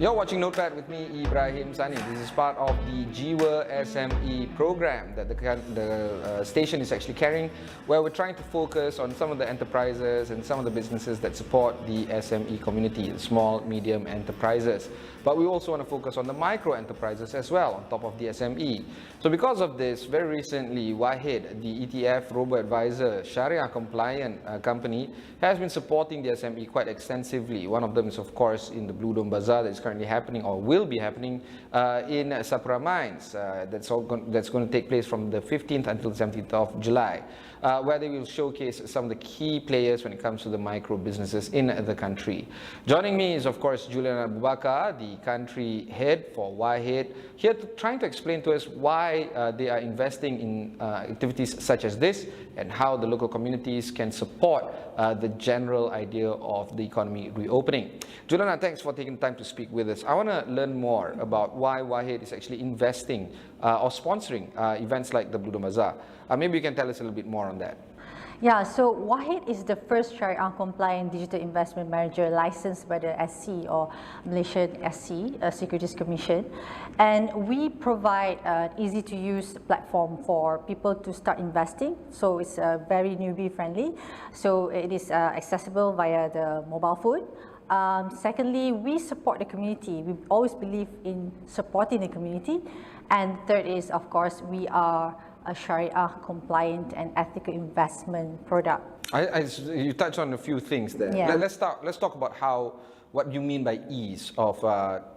You're watching Notepad with me, Ibrahim Sani. This is part of the Jiwa SME program that the station is actually carrying, where we're trying to focus on some of the enterprises and some of the businesses that support the SME community, the small, medium enterprises. But we also want to focus on the micro enterprises as well, on top of the SME. So because of this, very recently, Wahid, the ETF Robo-Advisor, Sharia compliant company, has been supporting the SME quite extensively. One of them is, of course, in the Bluedome Bazaar that's currently happening or will be happening in Sapura Mines. That's going to take place from the 15th until the 17th of July, where they will showcase some of the key players when it comes to the micro businesses in the country. Joining me is, of course, Juliana Abu Bakar, the country head for Wahid, here trying to explain to us why they are investing in activities such as this and how the local communities can support the general idea of the economy reopening. Juliana, thanks for taking time to speak with us. I want to learn more about why Wahid is actually investing or sponsoring events like the Bluedome Bazaar. Maybe you can tell us a little bit more on that. Yeah, so Wahid is the first Sharia-compliant digital investment manager licensed by the SC or Malaysian SC, Securities Commission. And we provide an easy-to-use platform for people to start investing. So it's very newbie-friendly. So it is accessible via the mobile phone. Secondly, we support the community. We always believe in supporting the community. And third is, of course, we are a Sharia compliant and ethical investment product. You touched on a few things there. Yeah. Let's talk about what you mean by ease of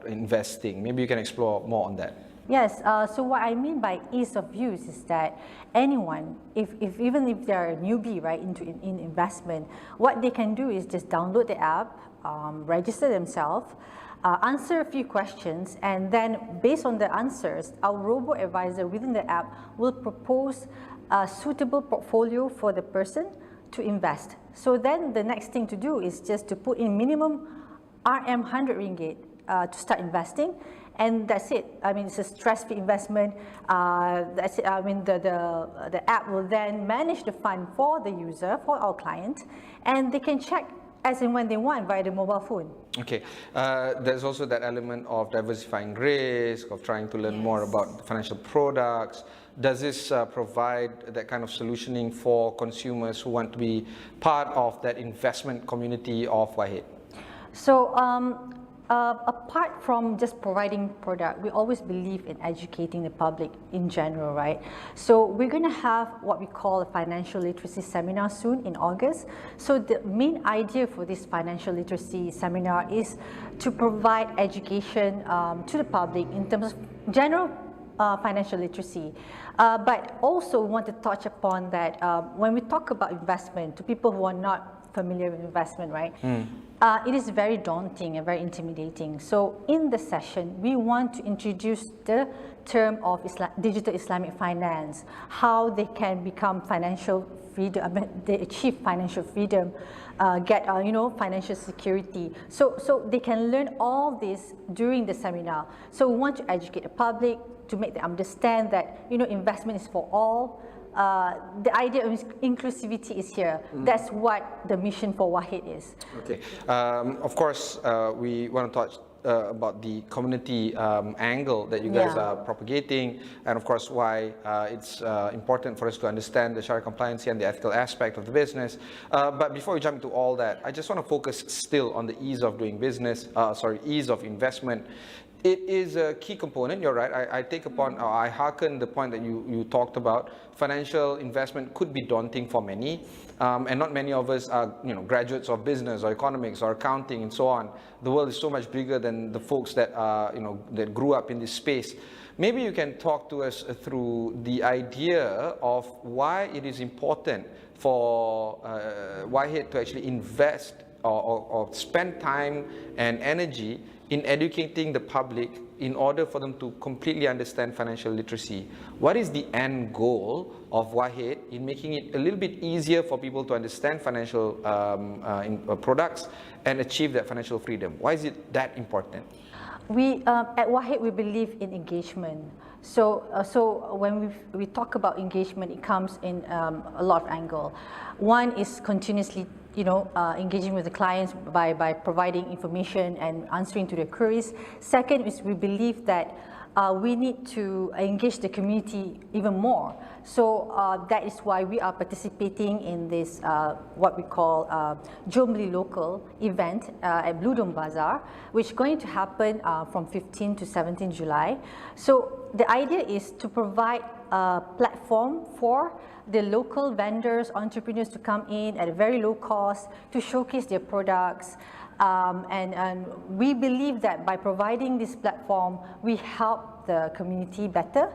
investing. Maybe you can explore more on that. Yes, so what I mean by ease of use is that anyone, even if they're a newbie, right, in investment, what they can do is just download the app, register themselves, answer a few questions, and then based on the answers, our Robo-Advisor within the app will propose a suitable portfolio for the person to invest. So then the next thing to do is just to put in minimum RM 100 ringgit to start investing, and that's it. I mean, it's a stress-free investment. That's it. I mean, the app will then manage the fund for the user, for our client, and they can check as and when they want via the mobile phone. Okay, there's also that element of diversifying risk, of trying to learn more about financial products. Does this provide that kind of solutioning for consumers who want to be part of that investment community of Wahid? So, apart from just providing product, we always believe in educating the public in general, right? So we're going to have what we call a financial literacy seminar soon in August. So the main idea for this financial literacy seminar is to provide education to the public in terms of general financial literacy. But also we want to touch upon that when we talk about investment to people who are not familiar with investment, right? It is very daunting and very intimidating. So in the session, we want to introduce the term of digital Islamic finance, how they can become financial freedom, they achieve financial freedom, get financial security. So they can learn all this during the seminar. So we want to educate the public to make them understand that investment is for all. The idea of inclusivity is here. That's what the mission for Wahid is. Okay. Of course, we want to touch about the community angle that you guys are propagating, and of course why it's important for us to understand the Sharia compliance and the ethical aspect of the business. But before we jump into all that, I just want to focus still on the ease of doing business, ease of investment. It is a key component, you're right. I hearken the point that you talked about. Financial investment could be daunting for many, and not many of us are graduates of business or economics or accounting and so on. The world is so much bigger than the folks that that grew up in this space. Maybe you can talk to us through the idea of why it is important for Wahid to actually invest or spend time and energy in educating the public in order for them to completely understand financial literacy. What is the end goal of Wahid in making it a little bit easier for people to understand financial products and achieve that financial freedom? Why is it that important? At Wahid, we believe in engagement. So when we talk about engagement, it comes in a lot of angles. One is continuously, engaging with the clients by providing information and answering to their queries. Second is we believe that we need to engage the community even more. So that is why we are participating in this what we call Jom Sapot Lokal event at Bluedome Bazaar, which is going to happen from 15 to 17 July. So the idea is to provide a platform for the local vendors, entrepreneurs to come in at a very low cost to showcase their products. And we believe that by providing this platform, we help the community better.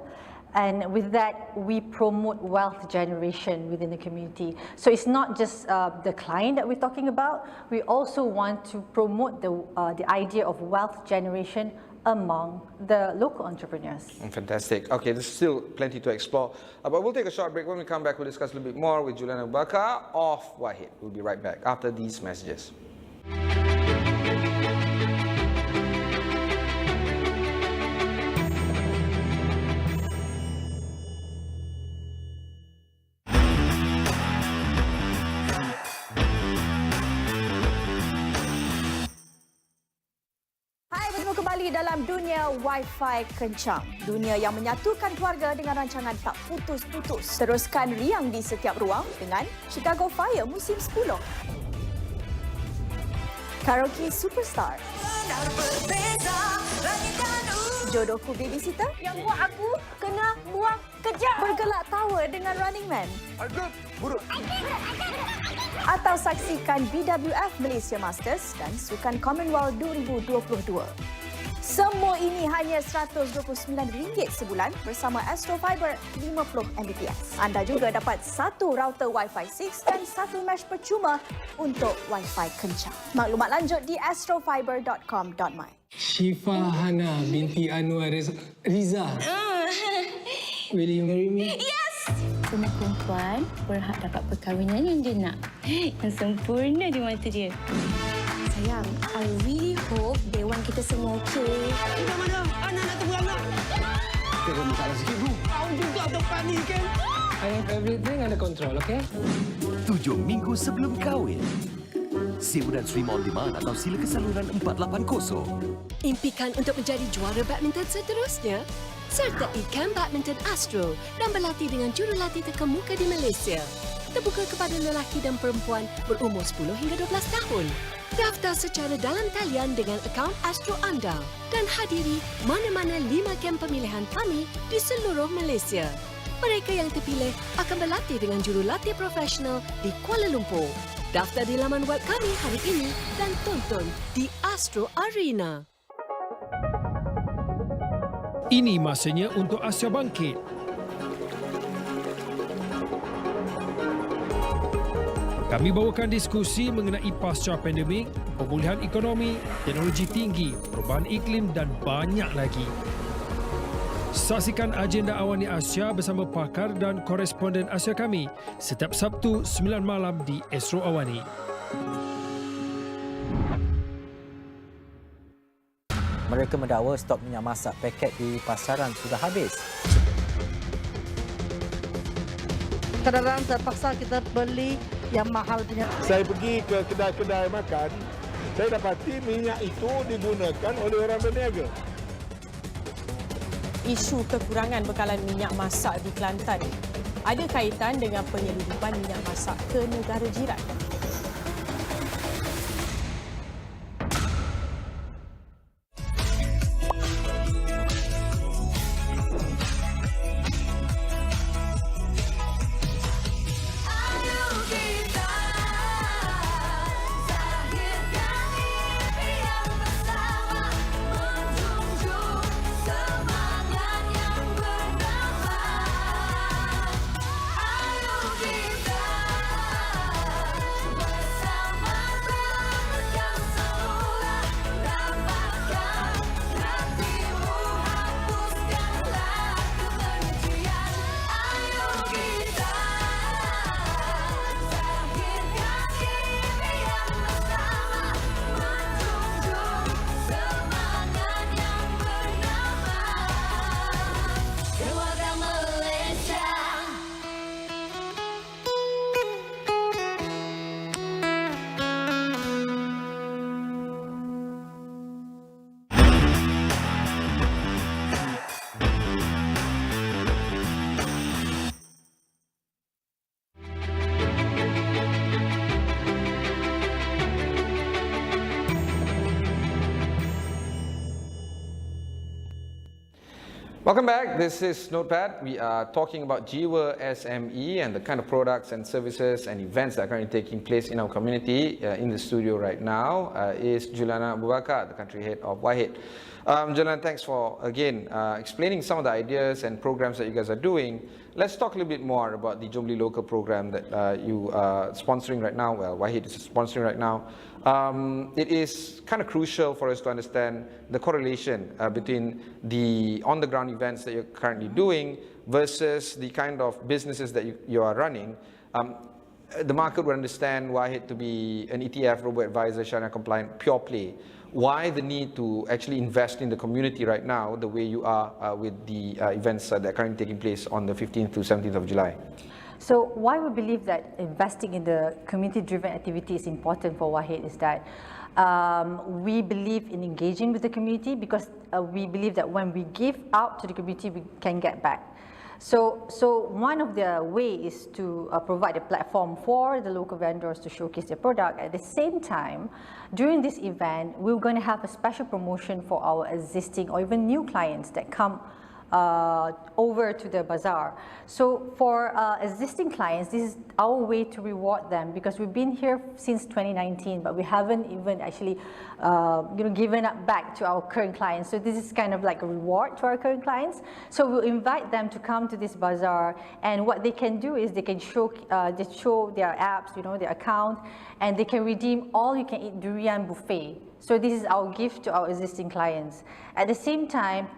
And with that, we promote wealth generation within the community. So it's not just the client that we're talking about. We also want to promote the idea of wealth generation among the local entrepreneurs. Fantastic. Okay, there's still plenty to explore. But we'll take a short break. When we come back, we'll discuss a little bit more with Juliana Abu Bakar of Wahid. We'll be right back after these messages. Dalam dunia Wi-Fi kencang, dunia yang menyatukan keluarga dengan rancangan tak putus-putus. Teruskan riang di setiap ruang dengan Chicago Fire musim 10. Karaoke Superstar. Jodohku Babysitter. Yang buat aku kena buang kerja. Bergelak tawa dengan Running Man. Atau saksikan BWF Malaysia Masters dan Sukan Commonwealth 2022. Semua ini hanya RM129 sebulan bersama Astro Fiber 50 Mbps. Anda juga dapat satu router Wi-Fi 6 dan satu mesh percuma untuk Wi-Fi kencang. Maklumat lanjut di astrofiber.com.my. Syifa Hana binti Anwar Riza. Will you marry me? Yes! Semua perempuan berhak dapat perkahwinan yang dia nak. Yang sempurna di mata dia. Sayang, I really hope dewan kita semua okey. Mana? Anak nak tunggu anak. Kita masalah sikit, bro. Kau juga depan ni, kan? I have everything under control, okay? 7 minggu sebelum kahwin. Sewa dan stream on demand atau sila ke saluran 480. Impikan untuk menjadi juara badminton seterusnya? Sertai Camp Badminton Astro dan berlatih dengan jurulatih terkemuka di Malaysia. Terbuka kepada lelaki dan perempuan berumur 10 hingga 12 tahun. Daftar secara dalam talian dengan akaun Astro anda dan hadiri mana-mana 5 kem pemilihan kami di seluruh Malaysia. Mereka yang terpilih akan berlatih dengan jurulatih profesional di Kuala Lumpur. Daftar di laman web kami hari ini dan tonton di Astro Arena. Ini masanya untuk Asia bangkit. Kami bawakan diskusi mengenai pasca pandemik, pemulihan ekonomi, teknologi tinggi, perubahan iklim dan banyak lagi. Saksikan agenda AWANI Asia bersama pakar dan koresponden Asia kami setiap Sabtu 9 malam di Astro AWANI. Mereka mendakwa stok minyak masak paket di pasaran sudah habis. Kadang-kadang terpaksa kita beli yang mahal punya. Saya pergi ke kedai-kedai makan, saya dapati minyak itu digunakan oleh orang berniaga. Isu kekurangan bekalan minyak masak di Kelantan ada kaitan dengan penyelundupan minyak masak ke negara jiran. Welcome back. This is Notepad. We are talking about Jiwa SME and the kind of products and services and events that are currently taking place in our community. In the studio right now is Juliana Abu Bakar, the country head of WAHID. Juliana, thanks for, again, explaining some of the ideas and programs that you guys are doing. Let's talk a little bit more about the Jom Local program that you are sponsoring right now. Well, WAHID is sponsoring right now. It is kind of crucial for us to understand the correlation between the on-the-ground events that you're currently doing versus the kind of businesses that you are running. The market will understand WAHID to be an ETF, Robo-Advisor, Sharia compliant, pure play. Why the need to actually invest in the community right now the way you are with the events that are currently taking place on the 15th to 17th of July? So why we believe that investing in the community-driven activity is important for WAHID is that we believe in engaging with the community because we believe that when we give out to the community, we can get back. So one of the ways is to provide a platform for the local vendors to showcase their product. At the same time, during this event, we're going to have a special promotion for our existing or even new clients that come over to the bazaar. So for existing clients, this is our way to reward them because we've been here since 2019, but we haven't even actually given up back to our current clients. So this is kind of like a reward to our current clients. So we'll invite them to come to this bazaar, and what they can do is they can show their apps, their account, and they can redeem all-you-can-eat durian buffet. So this is our gift to our existing clients. At the same time,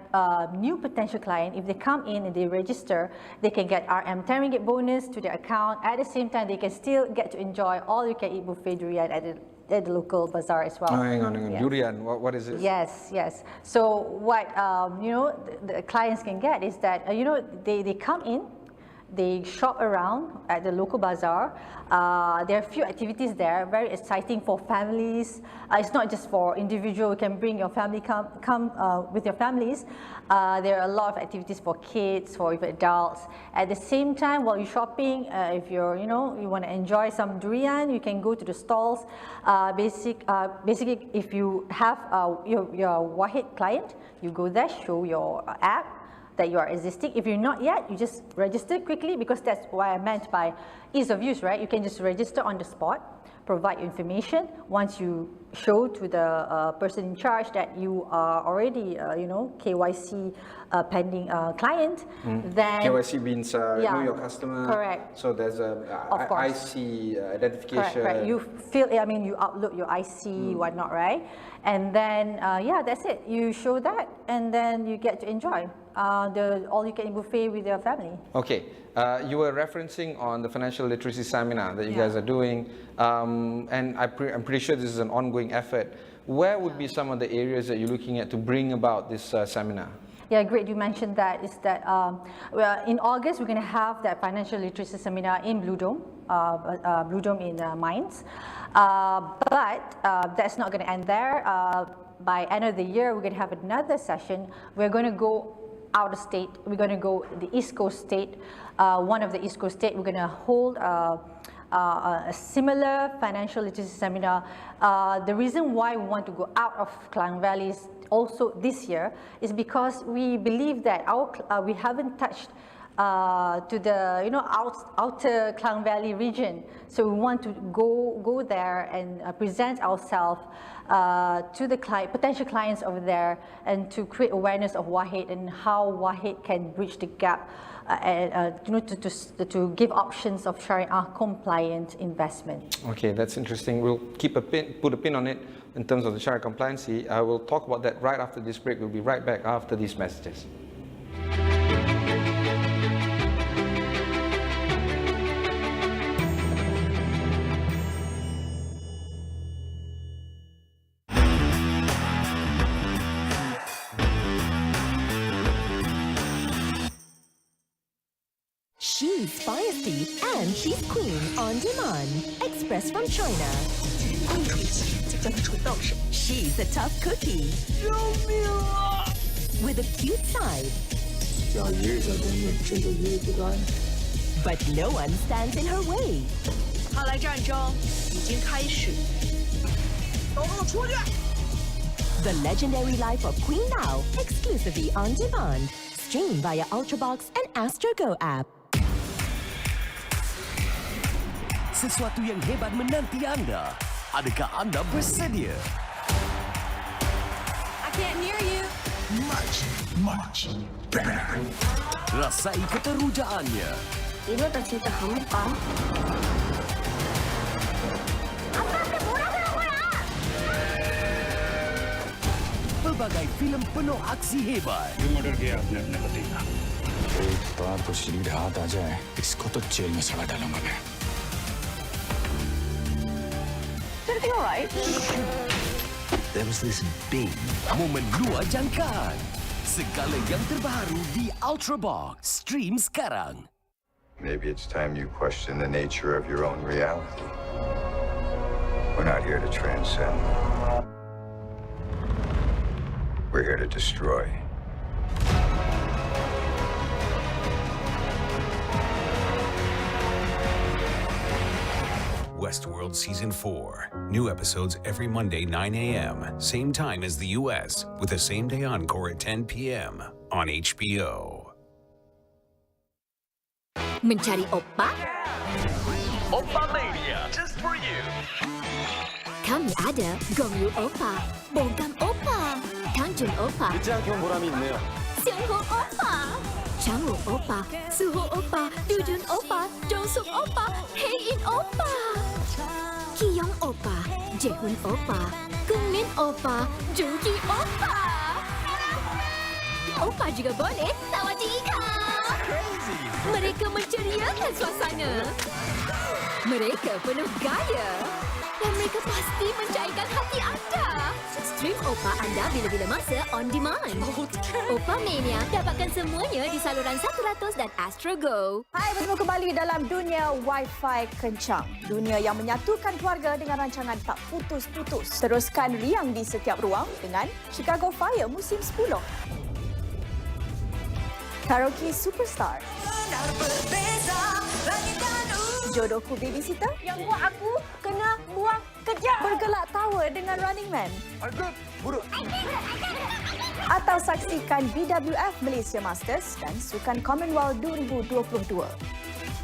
new potential client, if they come in and they register, they can get RM 10 ringgit bonus to their account. At the same time, they can still get to enjoy all-you-can-eat buffet durian at the local bazaar as well. Oh, hang on. Yeah. Durian, what is it? Yes. So what the clients can get is that they come in, they shop around at the local bazaar. There are a few activities there, very exciting for families. It's not just for individual. You can bring your family, come with your families. There are a lot of activities for kids, for even adults. At the same time, while you're shopping, if you want to enjoy some durian, you can go to the stalls. Basically, if you have your WAHID client, you go there, show your app that you are existing. If you're not yet, you just register quickly because that's what I meant by ease of use, right? You can just register on the spot, provide your information. Once you show to the person in charge that you are already, KYC pending client, then KYC means know your customer. Correct. So there's a IC identification. Correct. You you upload your IC, whatnot, right? And then that's it. You show that, and then you get to enjoy the all-you-can-eat buffet with your family. Okay. You were referencing on the financial literacy seminar that you guys are doing, and I'm pretty sure this is an ongoing effort. Where would be some of the areas that you're looking at to bring about this seminar? Yeah, great. You mentioned that. Is that in August we're going to have that financial literacy seminar in Bluedome, Bluedome in Mines. But that's not going to end there. By end of the year, we're going to have another session. We're going to go out of state. We're going to go the East Coast state. One of the East Coast state. We're going to hold a similar financial literacy seminar. The reason why we want to go out of Klang Valley also this year is because we believe that we haven't touched to the outer Klang Valley region. So we want to go there and present ourselves to the potential clients over there, and to create awareness of WAHID and how WAHID can bridge the gap, to give options of Sharia compliant investment. Okay, that's interesting. We'll put a pin on it in terms of the Sharia compliancy. I will talk about that right after this break. We'll be right back after these messages. She's feisty and she's queen on demand. Express from China. She's a tough cookie with a cute side. But no one stands in her way. The legendary life of Queen Now, exclusively on demand. Stream via Ultrabox and Astro Go app. Sesuatu yang hebat menanti anda. Adakah anda bersedia? I can't hear you. Much better. Rasai keterujaannya. Ibu tak cinta hampa. Pelbagai filem penuh aksi hebat. Murder किया आपने अपने पति का एक बार तो शरीर हाथ आ जाए इसको तो जेल में सड़ा डालूंगा मैं Everything all right? There was this big momen luar jangkaan. Segala yang terbaru di Ultrabox. Stream sekarang. Maybe it's time you question the nature of your own reality. We're not here to transcend. We're here to destroy. Westworld Season 4. New episodes every Monday, 9 a.m. Same time as the U.S. with a same-day encore at 10 p.m. on HBO. Mencari oppa? Oppa Mania, just for you. Kami ada Gomyu Oppa, Bogam Oppa, Tanjung Oppa, 형 보람이 있네요. Xianghu Oppa, Changwu Oppa, Suho Oppa, Dujun Oppa, Josuk Oppa, Heiin Oppa, Kiyong Oppa, Jehun Oppa, Kungmin Oppa, Junki Oppa. Oppa juga boleh tawati ikan. Mereka menceriakan suasana. Mereka penuh gaya. Dan mereka pasti mencairkan hati anda. Stream Oppa anda bila-bila masa on demand. Oppa Mania, dapatkan semuanya di saluran 100 dan Astro Go. Hai, bertemu kembali dalam dunia Wi-Fi kencang. Dunia yang menyatukan keluarga dengan rancangan tak putus-putus. Teruskan riang di setiap ruang dengan Chicago Fire musim 10. Karaoke Superstar. Jodohku Babysitter. Yang buat aku kena buang kerja. Bergelak tawa dengan Running Man. Atau saksikan BWF Malaysia Masters dan Sukan Commonwealth 2022.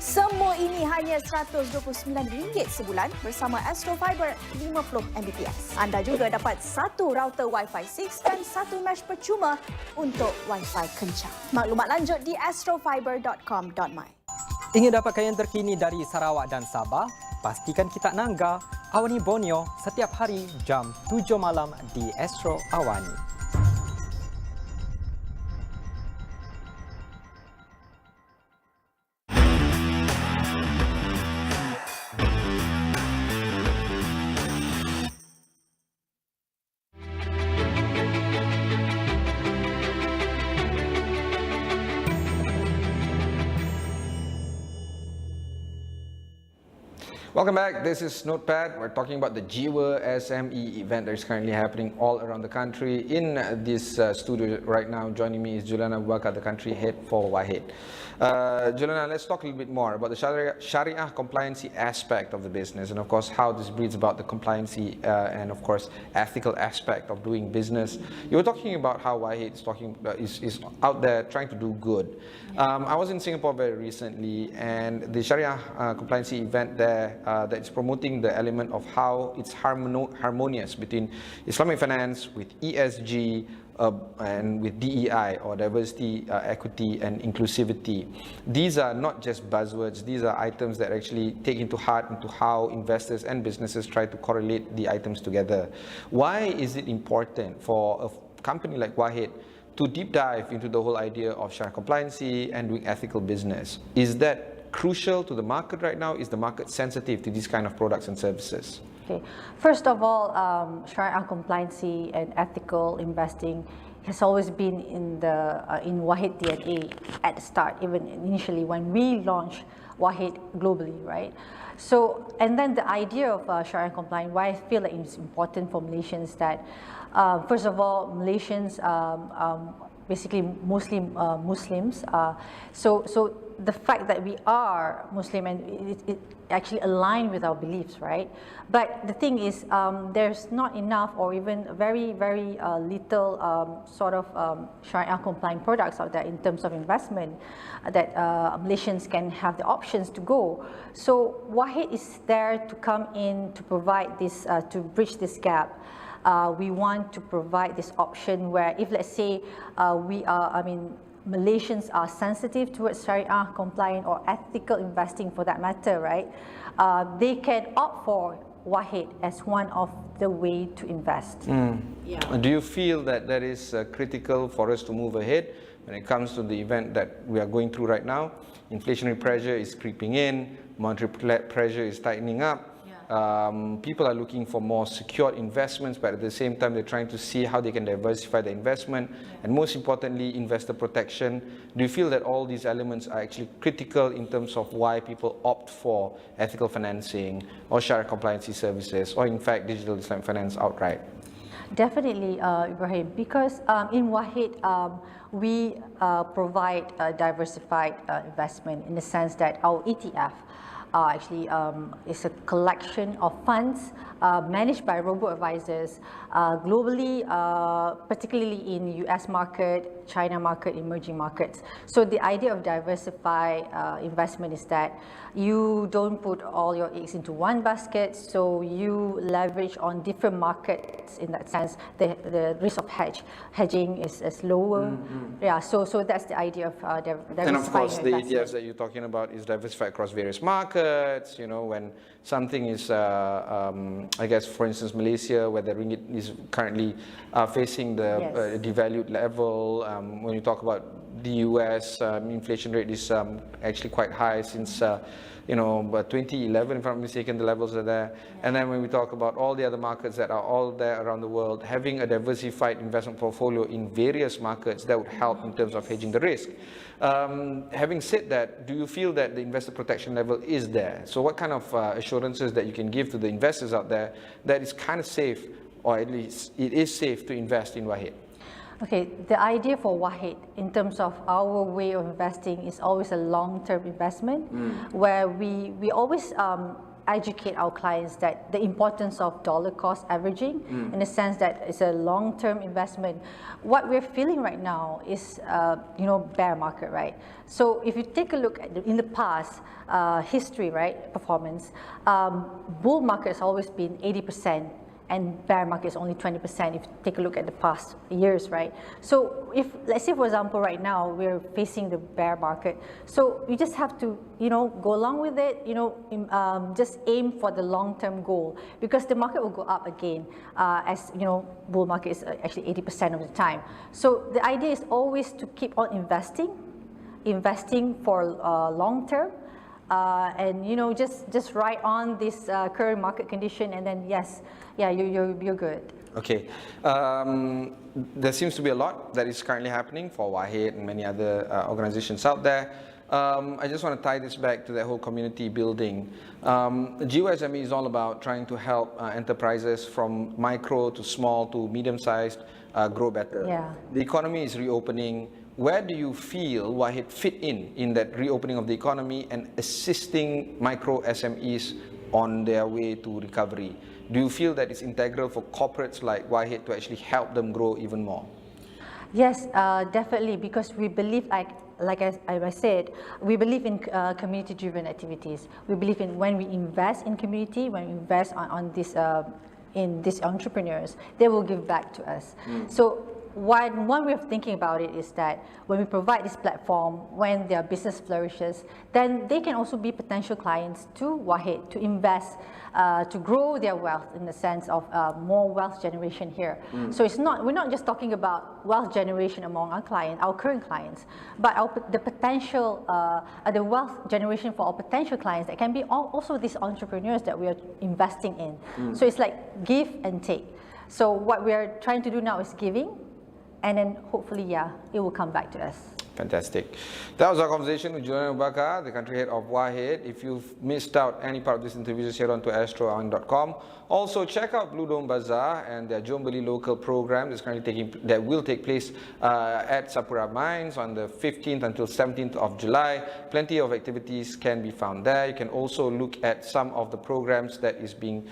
Semua ini hanya RM129 sebulan bersama Astro Fiber 50 Mbps. Anda juga dapat satu router Wi-Fi 6 dan satu mesh percuma untuk Wi-Fi kencang. Maklumat lanjut di astrofiber.com.my. Ingin dapatkan yang terkini dari Sarawak dan Sabah? Pastikan kita nangga AWANI Borneo setiap hari jam 7 malam di Astro AWANI. Welcome back. This is Notepad. We're talking about the Jiwa SME event that is currently happening all around the country. In this studio right now, joining me is Juliana Abu Bakar, the country head for WAHID. Juliana, let's talk a little bit more about the Sharia compliancy aspect of the business, and of course how this breeds about the compliancy and of course ethical aspect of doing business. You were talking about how WAHID is out there trying to do good. I was in Singapore very recently, and the Sharia compliancy event there that is promoting the element of how it's harmonious between Islamic finance with ESG and with DEI, or diversity, equity and inclusivity. These are not just buzzwords, these are items that actually take into heart into how investors and businesses try to correlate the items together. Why is it important for a company like WAHID to deep dive into the whole idea of Sharia compliancy and doing ethical business? Is that crucial to the market right now? Is the market sensitive to these kind of products and services? Okay. First of all, Sharia compliancy and ethical investing has always been in WAHID DNA at the start, even initially when we launched WAHID globally, right? So, and then the idea of Sharia compliant, why I feel like it's important for Malaysians, that first of all, Malaysians basically mostly Muslims, so the fact that we are Muslim and it actually aligned with our beliefs, right? But the thing is, there's not enough or even very, very little Sharia compliant products out there in terms of investment that Malaysians can have the options to go. So Wahid is there to come in to provide this, to bridge this gap. We want to provide this option where if, let's say, Malaysians are sensitive towards Sharia compliant or ethical investing for that matter, right? They can opt for Wahid as one of the way to invest. Yeah. Do you feel that that is critical for us to move ahead when it comes to the event that we are going through right now? Inflationary pressure is creeping in, monetary pressure is tightening up. People are looking for more secure investments, but at the same time they're trying to see how they can diversify their investment, and most importantly, investor protection. Do you feel that all these elements are actually critical in terms of why people opt for ethical financing or Sharia compliancy services, or in fact digital Islamic finance outright? Definitely, Ibrahim, because in Wahid, we provide a diversified investment in the sense that our ETF actually is a collection of funds managed by Robo-Advisors globally, particularly in US market, China market, emerging markets. So the idea of diversified investment is that you don't put all your eggs into one basket, so you leverage on different markets in that sense. The risk of hedging is lower. Yeah, so that's the idea of diversifying. And of course, the ETFs that you're talking about is diversified across various markets. You know, when something is, I guess, for instance, Malaysia, where the ringgit is currently facing the devalued level. When you talk about the US, inflation rate is actually quite high since, 2011, if I'm not mistaken, the levels are there. Yeah. And then when we talk about all the other markets that are all there around the world, having a diversified investment portfolio in various markets, that would help in terms of hedging the risk. Having said that, do you feel that the investor protection level is there? So what kind of assurances that you can give to the investors out there that it's kind of safe, or at least it is safe to invest in Wahid? Okay, the idea for Wahid in terms of our way of investing is always a long-term investment where we always educate our clients that the importance of dollar cost averaging in the sense that it's a long-term investment. What we're feeling right now is, bear market, right? So if you take a look at in the past history, right, performance, bull market has always been 80%. And bear market is only 20% if you take a look at the past years, right? So if, let's say for example, right now we're facing the bear market, so you just have to, go along with it, just aim for the long-term goal, because the market will go up again, as bull market is actually 80% of the time. So the idea is always to keep on investing for long-term, and just ride on this current market condition, and then you're good. Okay, there seems to be a lot that is currently happening for Wahid and many other organizations out there. I just want to tie this back to that whole community building. Jiwa SME is all about trying to help enterprises from micro to small to medium-sized grow better. Yeah. The economy is reopening. Where do you feel Wahid fit in that reopening of the economy and assisting micro SMEs on their way to recovery? Do you feel that it's integral for corporates like Wahid to actually help them grow even more? Yes, definitely, because we believe, like I said, we believe in community-driven activities. We believe in when we invest in community, when we invest on this, in these entrepreneurs, they will give back to us. So one way of thinking about it is that when we provide this platform, when their business flourishes, then they can also be potential clients to Wahid to invest, to grow their wealth in the sense of more wealth generation here. So we're not just talking about wealth generation among our clients, our current clients, but the potential, the wealth generation for our potential clients that can be also these entrepreneurs that we are investing in. So it's like give and take. So what we are trying to do now is giving, and then hopefully, it will come back to us. Fantastic. That was our conversation with Juliana Abu Bakar, the country head of Wahid. If you've missed out any part of this interview, just head on to astroawani.com. Also, check out Bluedome Bazaar and their Jom Lokal program that will take place at Sapura Mines on the 15th until 17th of July. Plenty of activities can be found there. You can also look at some of the programs that is being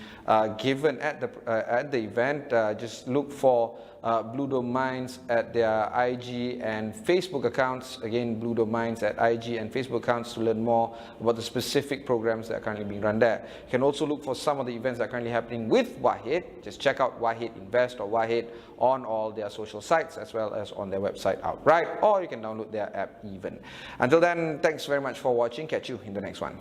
given at the event. Just look for Bluedome Mines at their IG and Facebook accounts. Again, Bluedome Mines at IG and Facebook accounts to learn more about the specific programs that are currently being run there. You can also look for some of the events that are currently happening with Wahid. Just check out Wahid Invest or Wahid on all their social sites as well as on their website outright, or you can download their app even. Until then, thanks very much for watching. Catch you in the next one.